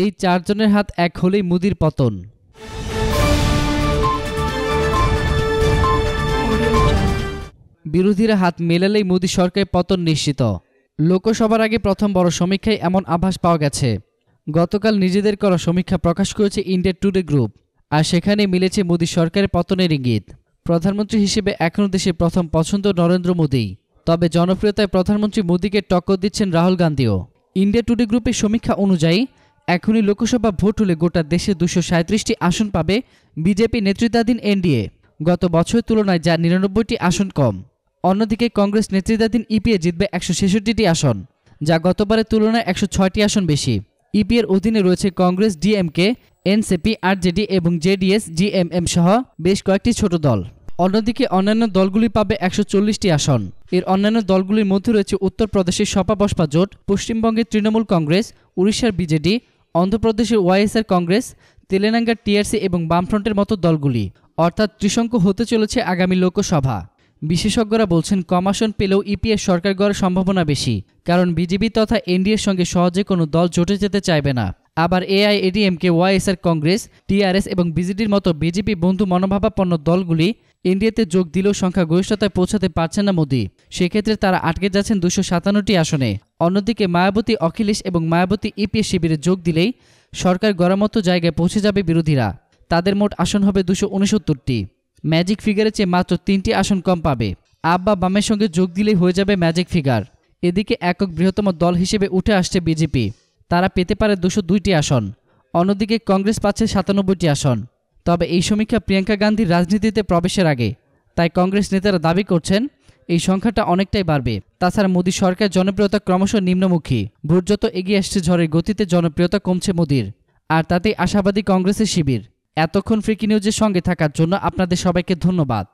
এই চারজনের হাত এক হলেই মোদির পতন। বিরোধীরা হাত মেলালেই মোদি সরকারের পতন নিশ্চিত। লোকসভার আগে প্রথম বড় সমীক্ষায় এমন আভাস পাওয়া গেছে। গতকাল নিজেদের করা সমীক্ষা প্রকাশ করেছে ইন্ডিয়া টুডে গ্রুপ, আর সেখানে মিলেছে মোদি সরকারের পতনের ইঙ্গিত। প্রধানমন্ত্রী হিসেবে এখনও দেশের প্রথম পছন্দ নরেন্দ্র মোদি, তবে জনপ্রিয়তায় প্রধানমন্ত্রী মোদিকে টক্কর দিচ্ছেন রাহুল গান্ধীও। ইন্ডিয়া টুডে গ্রুপের সমীক্ষা অনুযায়ী এখনই লোকসভা ভোট হলে গোটা দেশে 237টি আসন পাবে বিজেপি নেতৃত্বাধীন এনডিএ, গত বছরের তুলনায় যা 99টি আসন কম। অন্যদিকে কংগ্রেস নেতৃত্বাধীন ইপিএ জিতবে 166টি আসন, যা গতবারের তুলনায় 106টি আসন বেশি। ইপিএর অধীনে রয়েছে কংগ্রেস, ডিএমকে, এনসিপি, আরজেডি এবং জেডিএস, জিএমএম সহ বেশ কয়েকটি ছোট দল। অন্যদিকে অন্যান্য দলগুলি পাবে 140টি আসন। এর অন্যান্য দলগুলির মধ্যে রয়েছে উত্তরপ্রদেশের সপা বসপা জোট, পশ্চিমবঙ্গের তৃণমূল কংগ্রেস, উড়িষ্যার বিজেডি, অন্ধ্রপ্রদেশের ওয়াইএসআর কংগ্রেস, তেলেঙ্গানার টিআরসি এবং বামফ্রন্টের মতো দলগুলি। অর্থাৎ ত্রিশঙ্কু হতে চলেছে আগামী লোকসভা। বিশেষজ্ঞরা বলছেন কম আসন পেলেও ইপিএর সরকার গড়ার সম্ভাবনা বেশি, কারণ বিজেপি তথা এনডিএর সঙ্গে সহজে কোনো দল জোটে যেতে চাইবে না। আবার এআইএডিএমকে, ওয়াইএসআর কংগ্রেস, টিআরএস এবং বিজেডির মতো বিজেপি বন্ধু মনোভাবাপন্ন দলগুলি এনডিএতে যোগ দিলেও সংখ্যাগরিষ্ঠতায় পৌঁছাতে পারছেন না মোদি। সেক্ষেত্রে তারা আটকে যাচ্ছেন 257টি আসনে। অন্যদিকে মায়াবতী, অখিলেশ এবং মায়াবতী ইপিএ শিবিরে যোগ দিলেই সরকার গড়ার মতো জায়গায় পৌঁছে যাবে বিরোধীরা। তাদের মোট আসন হবে 269টি। ম্যাজিক ফিগারের চেয়ে মাত্র 3টি আসন কম পাবে। আপ বা বামের সঙ্গে যোগ দিলেই হয়ে যাবে ম্যাজিক ফিগার। এদিকে একক বৃহত্তম দল হিসেবে উঠে আসছে বিজেপি, তারা পেতে পারে 202টি আসন। অন্যদিকে কংগ্রেস পাচ্ছে 97টি আসন। তবে এই সমীক্ষা প্রিয়াঙ্কা গান্ধীর রাজনীতিতে প্রবেশের আগে, তাই কংগ্রেস নেতারা দাবি করছেন এই সংখ্যাটা অনেকটাই বাড়বে। তাছাড়া মোদি সরকার জনপ্রিয়তা ক্রমশ নিম্নমুখী। ভোট যত এগিয়ে আসছে ঝড়ের গতিতে জনপ্রিয়তা কমছে মোদির, আর তাতেই আশাবাদী কংগ্রেসের শিবির। এতক্ষণ ফ্রিকি নিউজের সঙ্গে থাকার জন্য আপনাদের সবাইকে ধন্যবাদ।